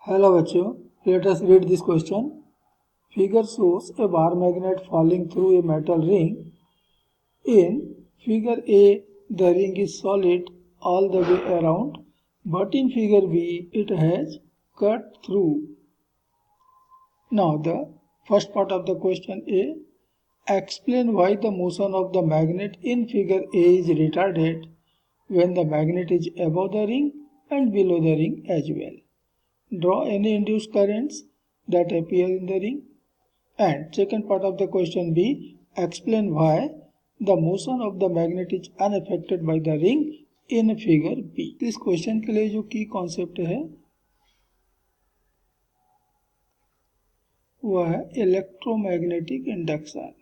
Hello बच्चों, let us read this question. Figure shows a bar magnet falling through a metal ring. In figure A, the ring is solid all the way around, but in figure B, it has cut through. Now the first part of the question A. Explain why the motion of the magnet in figure A is retarded when the magnet is above the ring and below the ring as well. Draw any induced currents that appear in the ring. And second part of the question B, explain why the motion of the magnet is unaffected by the ring in figure B. इस question के लिए जो की concept है वह है electromagnetic induction.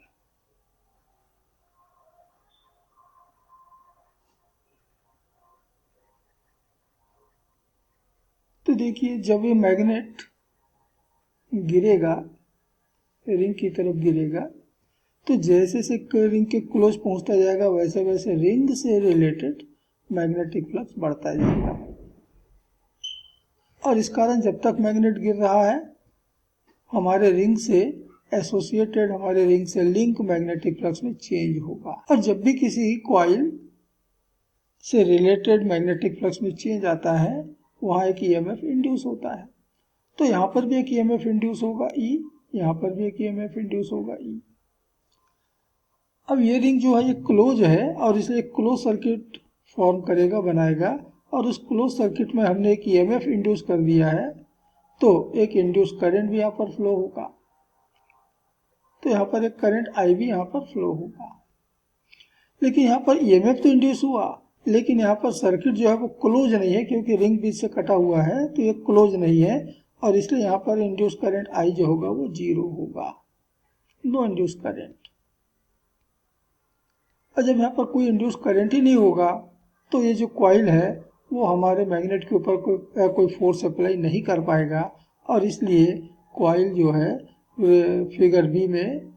तो देखिए, जब ये मैग्नेट गिरेगा, रिंग की तरफ गिरेगा, तो जैसे से रिंग के क्लोज पहुंचता जाएगा वैसे वैसे रिंग से रिलेटेड मैग्नेटिक फ्लक्स बढ़ता जाएगा। और इस कारण जब तक मैग्नेट गिर रहा है हमारे रिंग से एसोसिएटेड, हमारे रिंग से लिंक मैग्नेटिक फ्लक्स में चेंज होगा। और जब भी किसी कॉइल से रिलेटेड मैग्नेटिक फ्लक्स में चेंज आता है वहाँ एक ईएमएफ इंड्यूस होता है। तो यहाँ पर भी एक ईएमएफ इंड्यूस होगा ई, यहाँ पर भी एक ईएमएफ इंड्यूस होगा ई। अब ये रिंग जो है ये क्लोज है और इसलिए क्लोज सर्किट फॉर्म करेगा, बनाएगा, और उस क्लोज सर्किट में हमने एक ईएमएफ इंड्यूस कर दिया है, तो एक इंड्यूस करंट भी यहाँ पर फ्लो होगा। तो यहाँ पर एक करंट आई भी यहाँ पर फ्लो होगा। लेकिन यहाँ पर ईएमएफ तो इंड्यूस हुआ, लेकिन यहाँ पर सर्किट जो है वो क्लोज नहीं है, क्योंकि रिंग बीच से कटा हुआ है, तो ये क्लोज नहीं है, और इसलिए यहाँ पर इंड्यूस करंट आई जो होगा वो 0 होगा, नो इंड्यूस करंट। और जब यहाँ पर कोई इंड्यूस करंट ही नहीं होगा तो ये जो कॉइल है वो हमारे मैग्नेट के ऊपर कोई फोर्स अप्लाई नहीं कर पाएगा, और इसलिए कॉइल जो है फिगर बी में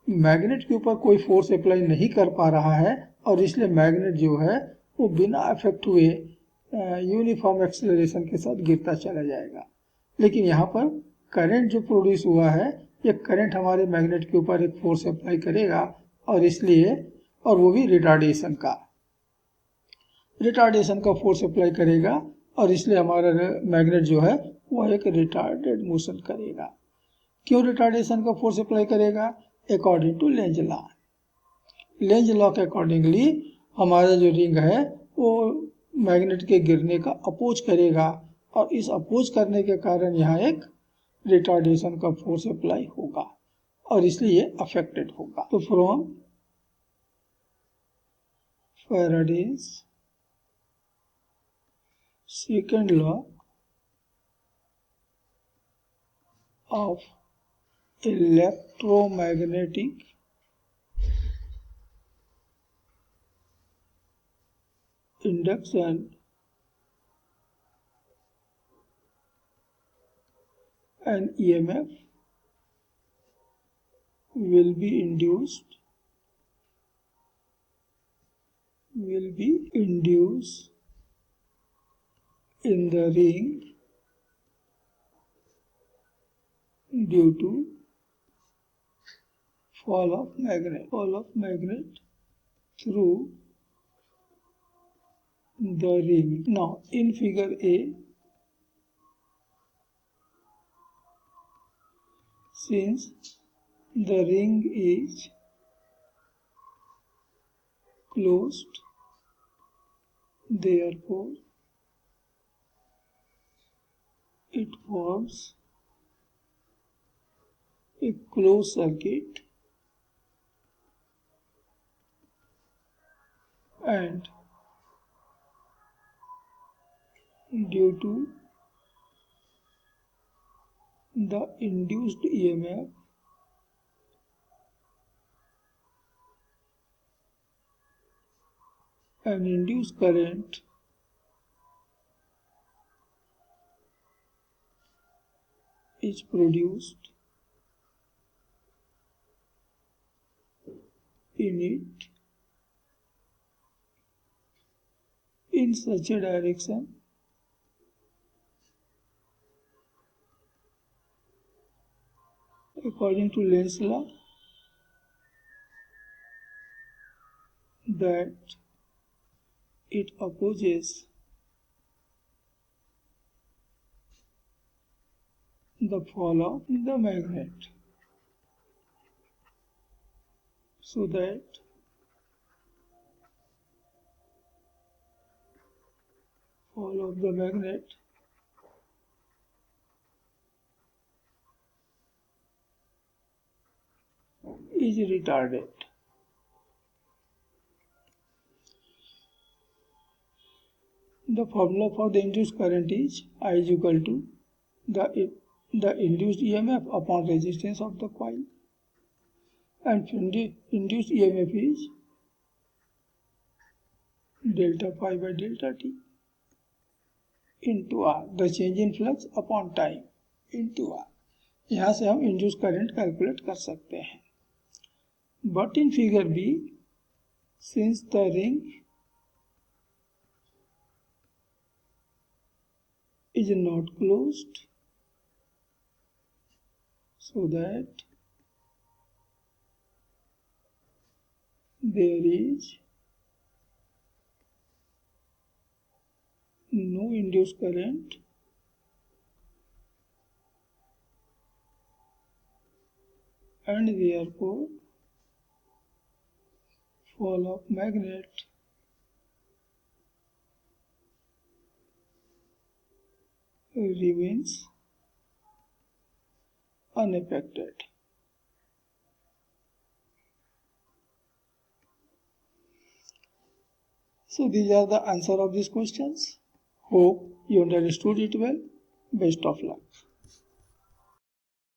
मैग्नेट के ऊपर कोई फोर्स अप्लाई नहीं कर पा रहा है, और इसलिए मैग्नेट जो है वो बिना अफेक्ट हुए यूनिफॉर्म एक्सेलरेशन के साथ गिरता चला जाएगा। लेकिन यहाँ पर करंट जो प्रोड्यूस हुआ है, ये करंट हमारे मैग्नेट के ऊपर एक फोर्स अप्लाई करेगा, और इसलिए, और वो भी रिटार्डेशन का फोर्स अप्लाई करेगा, और इसलिए हमारा मैग्नेट जो है वो एक रिटार्डेड मोशन करेगा। क्यों रिटार्डेशन का फोर्स अप्लाई करेगा? According to Lenz law. Lenz law के अकॉर्डिंगली हमारा जो रिंग है वो मैग्नेट के गिरने का अपोज करेगा, और इस अपोज करने के कारण यहाँ एक रिटार्डेशन का फोर्स अप्लाई होगा, और इसलिए अफेक्टेड होगा। तो from Faraday's second law of electromagnetic induction, an EMF will be induced in the ring due to fall of magnet through the ring. Now in figure A, since the ring is closed, therefore it forms a closed circuit, and due to the induced EMF, an induced current is produced in it in such a direction according to Lenz's law, that it opposes the fall of the magnet, so that fall of the magnet is retarded. The formula for the induced current is I is equal to the induced EMF upon resistance of the coil, and induced EMF is delta phi by delta t into R, the change in flux upon time into R. यहाँ से हम induce current calculate कर सकते हैं. But in figure B, since the ring is not closed, so that there is no induced current and therefore fall of magnet remains unaffected. So these are the answer of these questions. Hope you understood it well. Best of luck.